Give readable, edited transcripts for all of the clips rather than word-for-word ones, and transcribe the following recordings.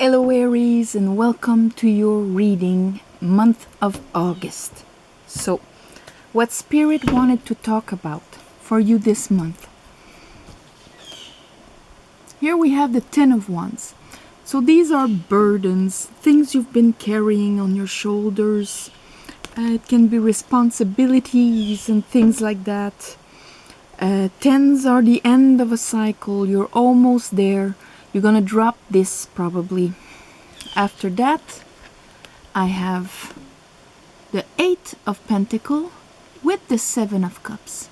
Hello Aries, and welcome to your reading month of August. So, what Spirit wanted to talk about for you this month? Here we have the Ten of Wands. So these are burdens, things you've been carrying on your shoulders. It can be responsibilities and things like that. Tens are the end of a cycle. You're almost there. You're gonna drop this probably. After that, I have the Eight of Pentacles with the Seven of Cups.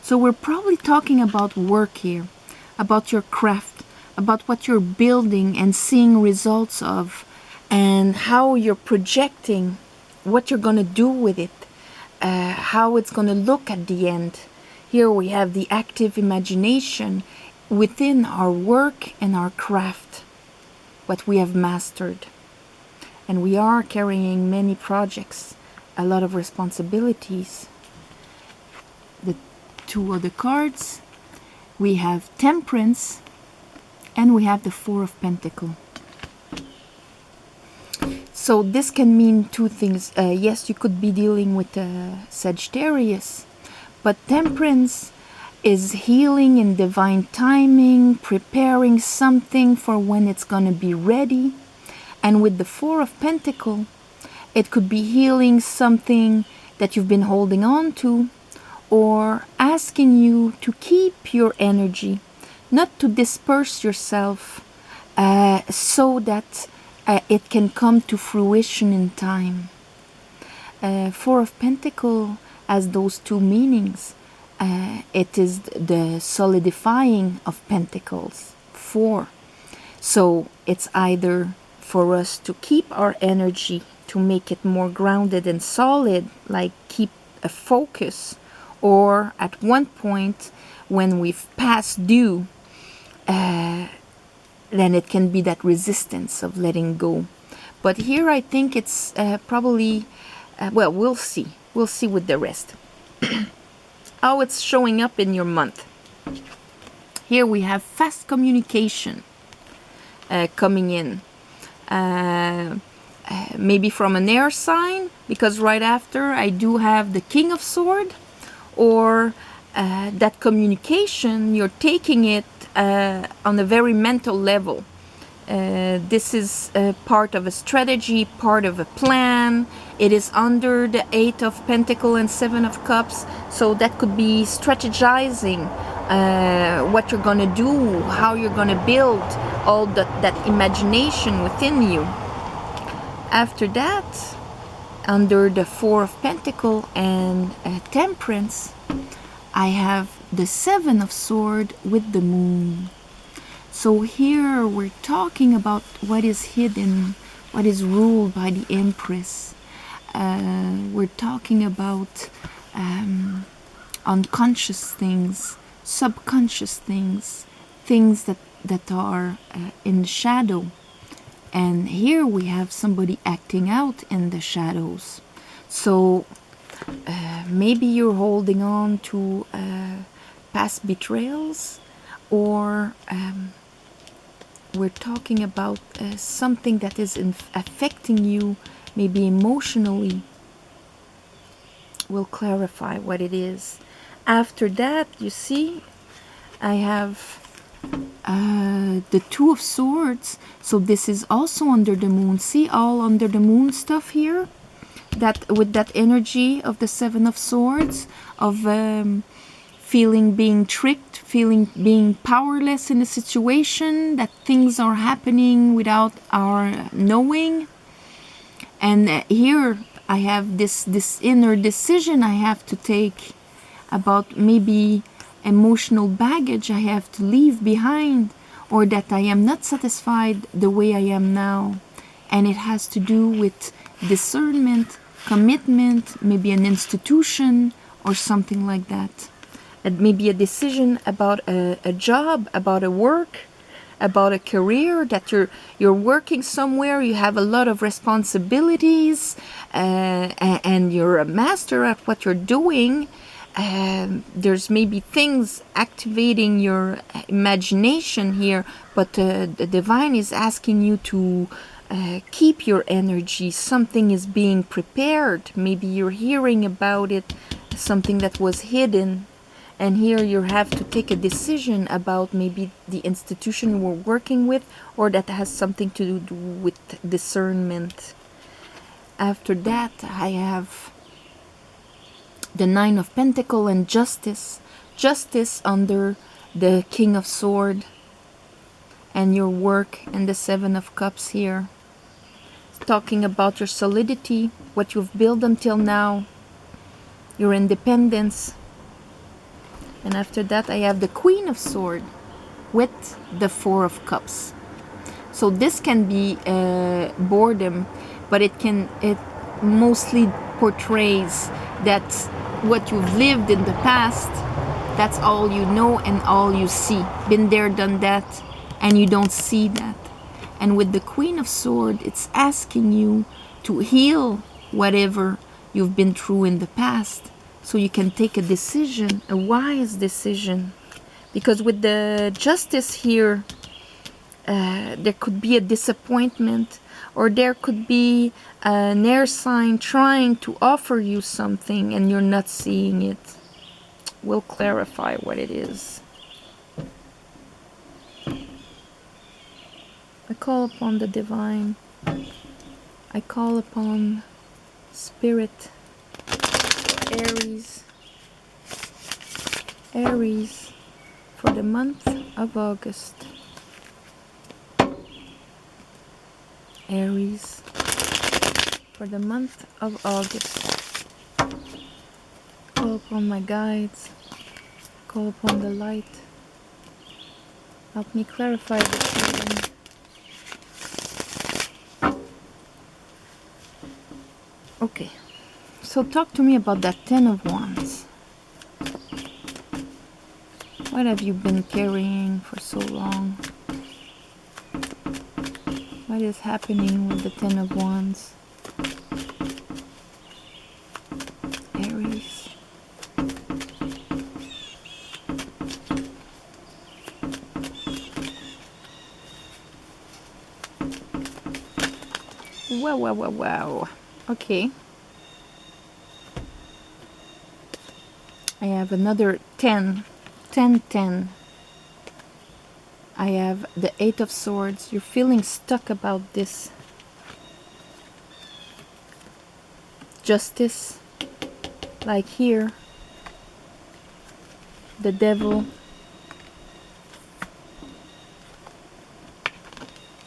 So we're probably talking about work here, about your craft, about what you're building and seeing results of, and how you're projecting what you're going to do with it, how it's going to look at the end. Here we have the active imagination within our work and our craft, what we have mastered. And we are carrying many projects, a lot of responsibilities. The two other cards, we have Temperance and we have the Four of Pentacles. So this can mean two things. Yes, you could be dealing with Sagittarius, but Temperance is healing in divine timing, preparing something for when it's going to be ready. And with the Four of Pentacles, it could be healing something that you've been holding on to, or asking you to keep your energy, not to disperse yourself, so that it can come to fruition in time. Four of Pentacles has those two meanings. It is the solidifying of Pentacles, four. So it's either for us to keep our energy, to make it more grounded and solid, like keep a focus, or at one point when we've passed due, then it can be that resistance of letting go. But here I think it's probably, well, we'll see. We'll see with the rest. How it's showing up in your month. Here we have fast communication coming in. Maybe from an air sign, because right after I do have the King of Swords, or that communication, you're taking it on a very mental level. This is part of a strategy, part of a plan. It is under the Eight of Pentacles and Seven of Cups, so that could be strategizing what you're going to do, how you're going to build all that imagination within you. After that, under the Four of Pentacles and Temperance, I have the Seven of Swords with the Moon. So here we're talking about what is hidden, what is ruled by the Empress. We're talking about unconscious things, subconscious things, things that are in the shadow. And here we have somebody acting out in the shadows. So maybe you're holding on to past betrayals, or we're talking about something that is affecting you, maybe emotionally. We'll clarify what it is. After that, you see, I have the Two of Swords. So this is also under the moon. See all under the moon stuff here? That with that energy of the Seven of Swords, of feeling being tricked, feeling being powerless in a situation, that things are happening without our knowing. And here I have this inner decision I have to take about maybe emotional baggage I have to leave behind, or that I am not satisfied the way I am now. And it has to do with discernment, commitment, maybe an institution or something like that. And maybe a decision about a job, about a work, about a career, that you're working somewhere, you have a lot of responsibilities, and you're a master at what you're doing, There's maybe things activating your imagination here, but the divine is asking you to keep your energy. Something is being prepared. Maybe you're hearing about it, something that was hidden. And here you have to take a decision about maybe the institution we're working with, or that has something to do with discernment. After that, I have the Nine of Pentacles and Justice. Justice under the King of Swords and your work, and the Seven of Cups here. Talking about your solidity, what you've built until now, your independence. And after that, I have the Queen of Swords with the Four of Cups. So this can be boredom, but it mostly portrays that what you've lived in the past, that's all you know and all you see. Been there, done that, and you don't see that. And with the Queen of Swords, it's asking you to heal whatever you've been through in the past, so you can take a decision, a wise decision. Because with the Justice here, there could be a disappointment, or there could be an air sign trying to offer you something and you're not seeing it. We'll clarify what it is. I call upon the divine. I call upon Spirit. Aries. Aries for the month of August. Aries for the month of August. Call upon my guides. Call upon the light. Help me clarify the feeling. Okay, so talk to me about that Ten of Wands. What have you been carrying for so long? What is happening with the Ten of Wands? Aries. Wow, wow, wow, wow. Okay. I have another 10. 10, 10. I have the Eight of Swords. You're feeling stuck about this. Justice. Like here. The Devil.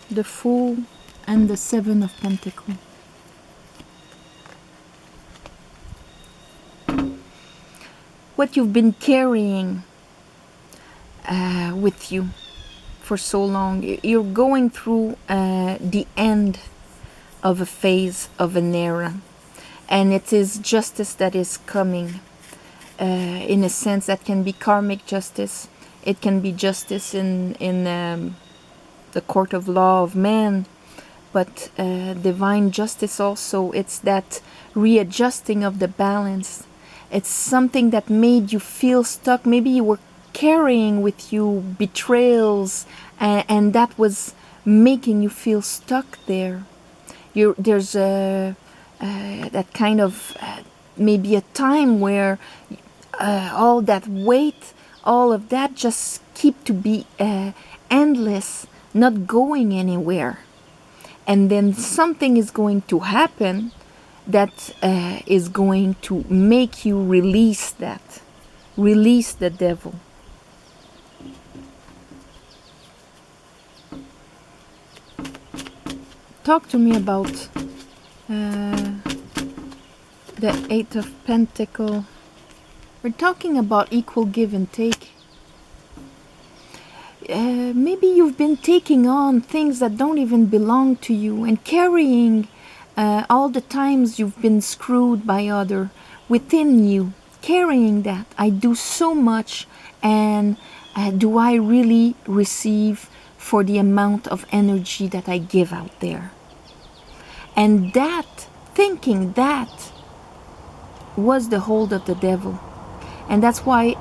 The Fool. And the Seven of Pentacles. What you've been carrying with you for so long. You're going through the end of a phase of an era, and it is justice that is coming. In a sense, that can be karmic justice. It can be justice in the court of law of man, but divine justice also. It's that readjusting of the balance. It's something that made you feel stuck. Maybe you were carrying with you betrayals, and that was making you feel stuck there. There's that kind of maybe a time where all that weight, all of that just keep to be endless, not going anywhere. And then something is going to happen that is going to make you release that. Release the devil. Talk to me about the Eight of Pentacles. We're talking about equal give and take. Maybe you've been taking on things that don't even belong to you, and carrying all the times you've been screwed by other within you. Carrying that. I do so much, and do I really receive for the amount of energy that I give out there? And that, thinking that, was the hold of the devil. And that's why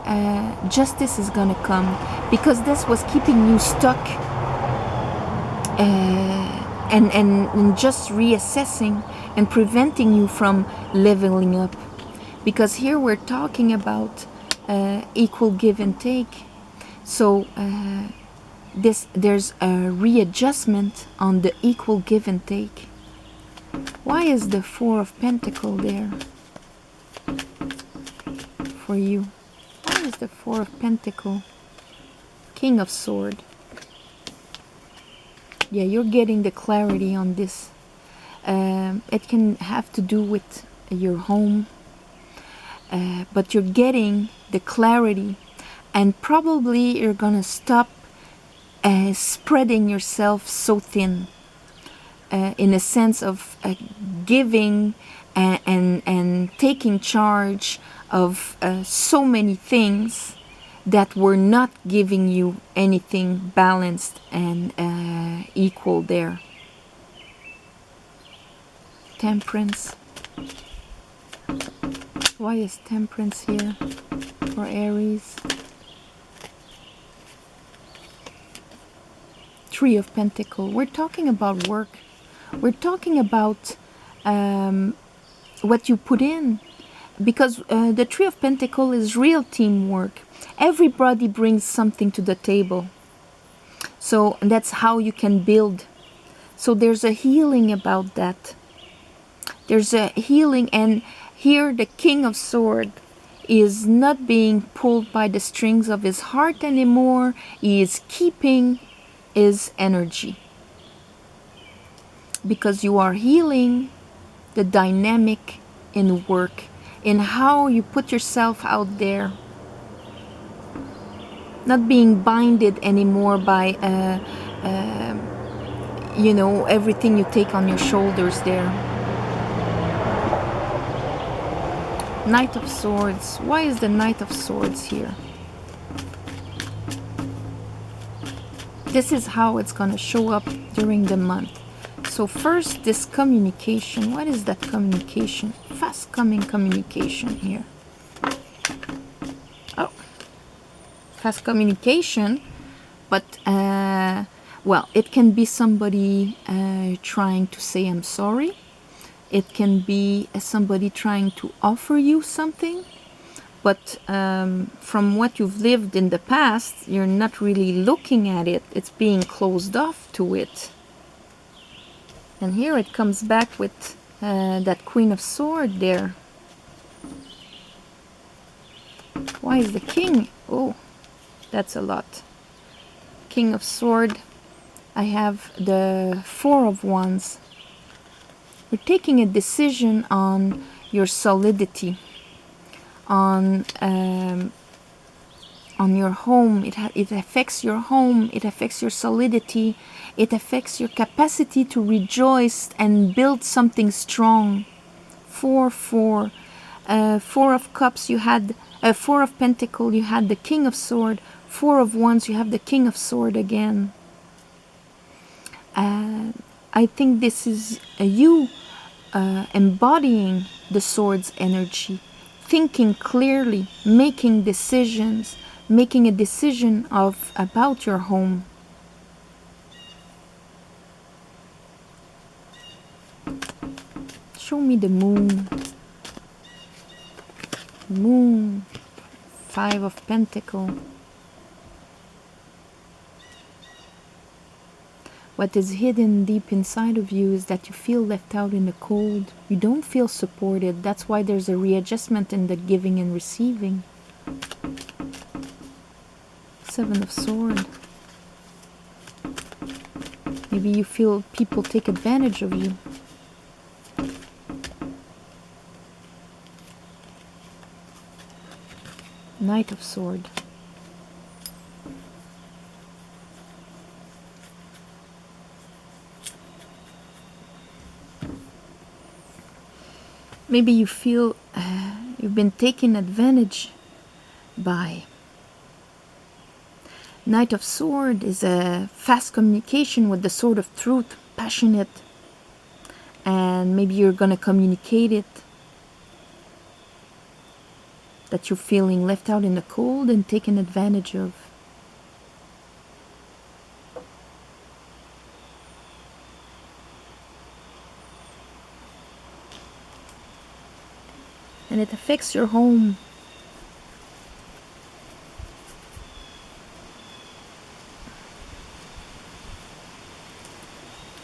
justice is gonna come, because this was keeping you stuck and just reassessing and preventing you from leveling up. Because here we're talking about equal give and take. So there's a readjustment on the equal give and take. Why is the Four of Pentacles there for you? Why is the Four of Pentacles? King of Sword. Yeah, you're getting the clarity on this. It can have to do with your home, but you're getting the clarity, and probably you're gonna stop spreading yourself so thin, in a sense of giving and taking charge of so many things that were not giving you anything balanced and equal there. Temperance. Why is Temperance here for Aries? Three of Pentacles. We're talking about work. We're talking about what you put in. Because the Three of Pentacles is real teamwork. Everybody brings something to the table. So that's how you can build. So there's a healing about that. There's a healing, and here the King of Swords is not being pulled by the strings of his heart anymore. He is keeping his energy. Because you are healing the dynamic in work, in how you put yourself out there. Not being binded anymore by everything you take on your shoulders there. Knight of Swords. Why is the Knight of Swords here? This is how it's going to show up during the month. So first, this communication. What is that communication? Fast coming communication here. Oh, fast communication. But, well, it can be somebody trying to say I'm sorry. It can be somebody trying to offer you something. But from what you've lived in the past, you're not really looking at it. It's being closed off to it. And here it comes back with that Queen of Swords there. Why is the King? Oh, that's a lot. King of Swords. I have the Four of Wands. You're taking a decision on your solidity. On your home. It affects your home. It affects your solidity. It affects your capacity to rejoice and build something strong. 4-4. Four of Cups, you had Four of Pentacles, you had the King of Swords. Four of Wands, you have the King of Swords again. I think this is you embodying the Sword's energy. Thinking clearly, making decisions, making a decision about your home. Show me the Moon. Moon. Five of Pentacles. What is hidden deep inside of you is that you feel left out in the cold. You don't feel supported. That's why there's a readjustment in the giving and receiving. Seven of Swords. Maybe you feel people take advantage of you. Knight of Swords. Maybe you feel you've been taken advantage by. Knight of Swords is a fast communication with the Sword of Truth, passionate, and maybe you're going to communicate it. that you're feeling left out in the cold and taken advantage of. And it affects your home.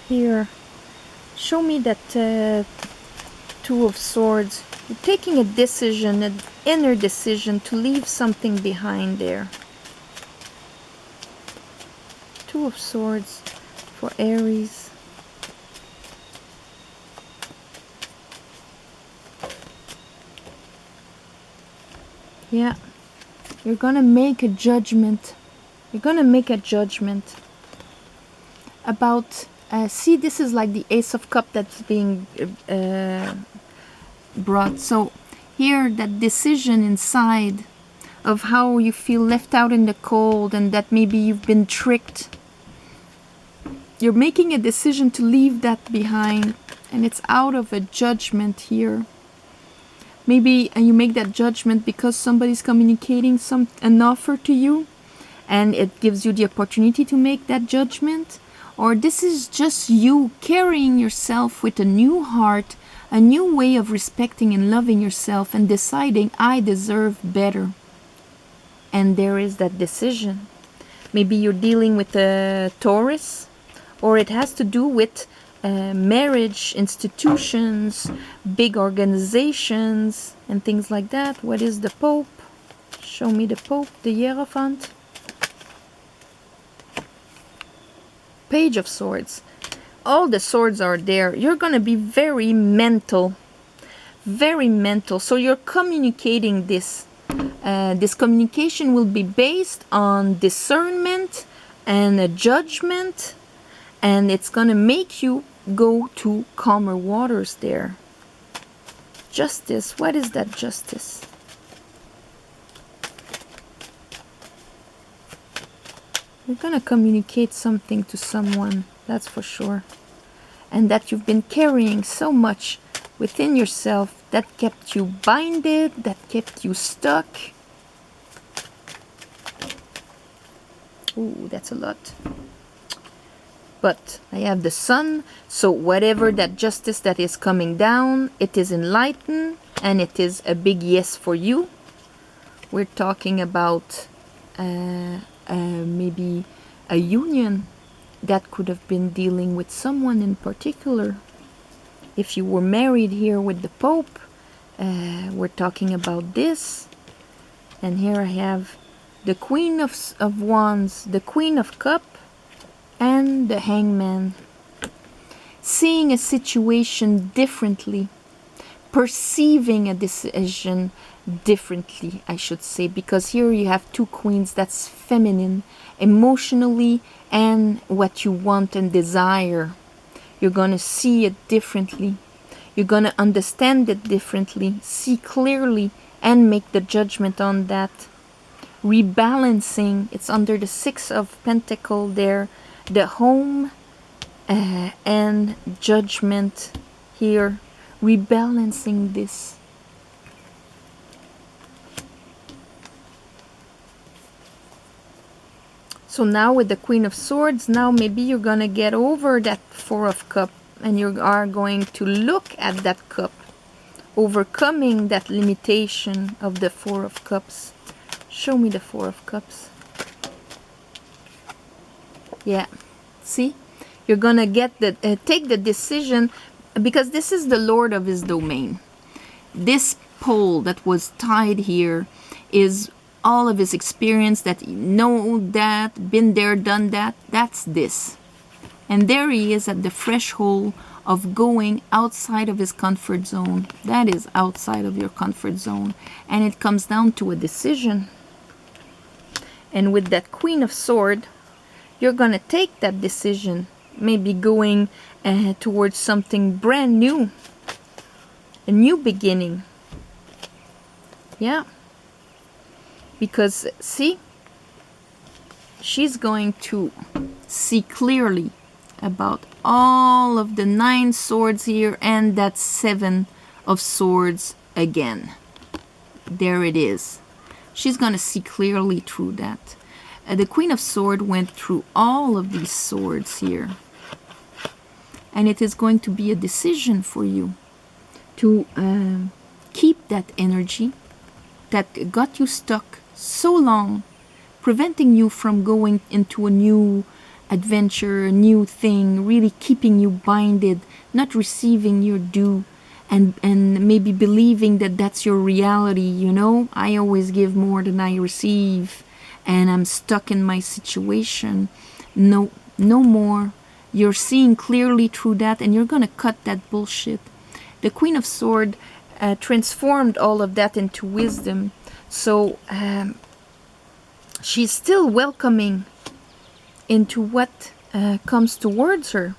Here, show me that Two of Swords. You're taking a decision, an inner decision to leave something behind there. Two of Swords for Aries. Yeah, you're gonna make a judgment. You're gonna make a judgment about, see, this is like the Ace of Cups that's being brought. So here, that decision inside of how you feel left out in the cold and that maybe you've been tricked. You're making a decision to leave that behind, and it's out of a judgment here. Maybe you make that judgment because somebody's communicating an offer to you, and it gives you the opportunity to make that judgment. Or this is just you carrying yourself with a new heart, a new way of respecting and loving yourself, and deciding, I deserve better. And there is that decision. Maybe you're dealing with a Taurus, or it has to do with marriage, institutions, big organizations, and things like that. What is the Pope? Show me the Pope, the Hierophant. Page of Swords. All the swords are there. You're going to be very mental. Very mental. So you're communicating this. This communication will be based on discernment and a judgment. And it's going to make you go to calmer waters there. Justice. What is that justice? You're going to communicate something to someone, that's for sure. And that you've been carrying so much within yourself that kept you binded, that kept you stuck. Ooh, that's a lot. But I have the Sun, so whatever that justice that is coming down, it is enlightened, and it is a big yes for you. We're talking about maybe a union that could have been dealing with someone in particular. If you were married here with the Pope, we're talking about this. And here I have the Queen of Wands, the Queen of Cups, and the Hangman. Seeing a situation differently, perceiving a decision differently, I should say, because here you have two queens. That's feminine, emotionally, and what you want and desire. You're going to see it differently. You're going to understand it differently, see clearly, and make the judgment on that. Rebalancing, it's under the Six of Pentacles there. The home and judgment here. Rebalancing this. So now with the Queen of Swords, now maybe you're going to get over that Four of Cups, and you are going to look at that cup, overcoming that limitation of the Four of Cups. Show me the Four of Cups. Yeah, see? You're going to get take the decision, because this is the Lord of his domain. This pole that was tied here is all of his experience, that know that, been there, done that. That's this. And there he is at the threshold of going outside of his comfort zone. That is outside of your comfort zone. And it comes down to a decision. And with that Queen of Swords, you're going to take that decision. Maybe going towards something brand new. A new beginning. Yeah. Because, see, she's going to see clearly about all of the 9 swords here and that 7 of swords again. there it is. She's going to see clearly through that. The Queen of Swords went through all of these swords here. And it is going to be a decision for you to keep that energy that got you stuck so long, preventing you from going into a new adventure, a new thing, really keeping you binded, not receiving your due, and maybe believing that that's your reality, you know? I always give more than I receive, and I'm stuck in my situation. No, no more. You're seeing clearly through that, and you're gonna cut that bullshit. The Queen of Swords transformed all of that into wisdom. So she's still welcoming into what comes towards her,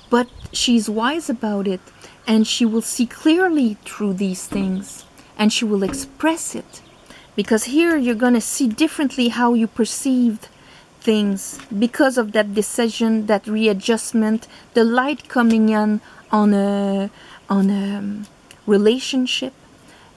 but she's wise about it, and she will see clearly through these things, and she will express it, because here you're going to see differently how you perceived things because of that decision, that readjustment, the light coming on a relationship,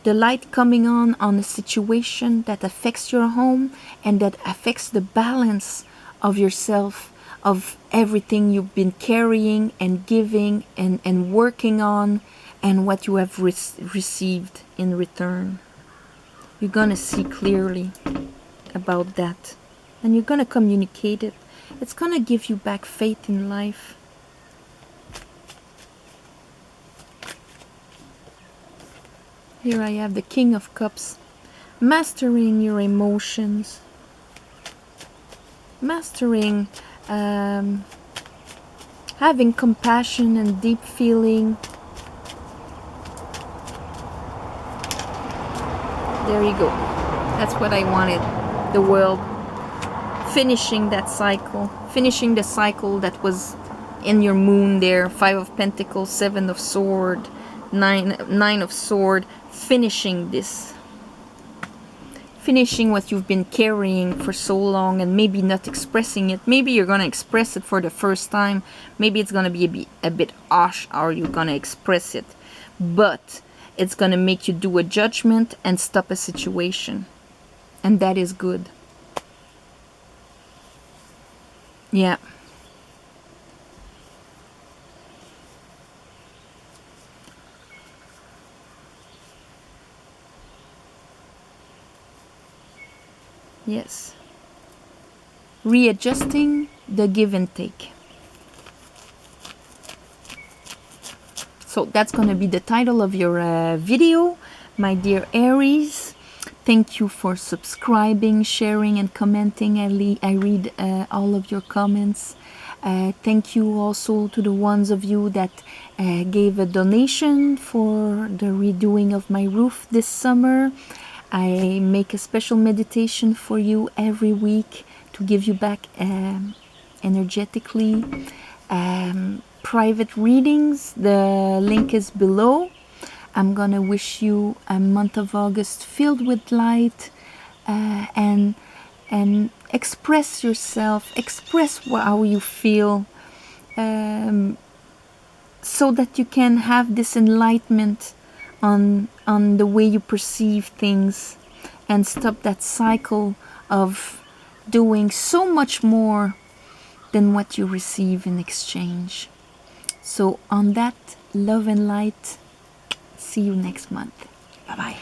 the light coming on a situation that affects your home and that affects the balance of yourself, of everything you've been carrying and giving and working on, and what you have received in return. You're going to see clearly about that, and you're going to communicate it. It's going to give you back faith in life. Here I have the King of Cups. Mastering your emotions. Mastering having compassion and deep feeling. There you go. That's what I wanted. The world. Finishing that cycle. Finishing the cycle that was in your moon there. 5 of Pentacles, 7 of Swords, 9 of Swords. Finishing this. Finishing what you've been carrying for so long and maybe not expressing it. Maybe you're going to express it for the first time. Maybe it's going to be a bit harsh how you're going to express it. But it's going to make you do a judgment and stop a situation. And that is good. Yeah. Yes. Readjusting the give and take. So that's going to be the title of your video, my dear Aries. Thank you for subscribing, sharing, and commenting. I read all of your comments. Thank you also to the ones of you that gave a donation for the redoing of my roof this summer. I make a special meditation for you every week to give you back energetically. Private readings, the link is below. I'm gonna wish you a month of August filled with light, and express yourself, express how you feel, so that you can have this enlightenment on the way you perceive things, and stop that cycle of doing so much more than what you receive in exchange. So on that, love and light. See you next month. Bye-bye.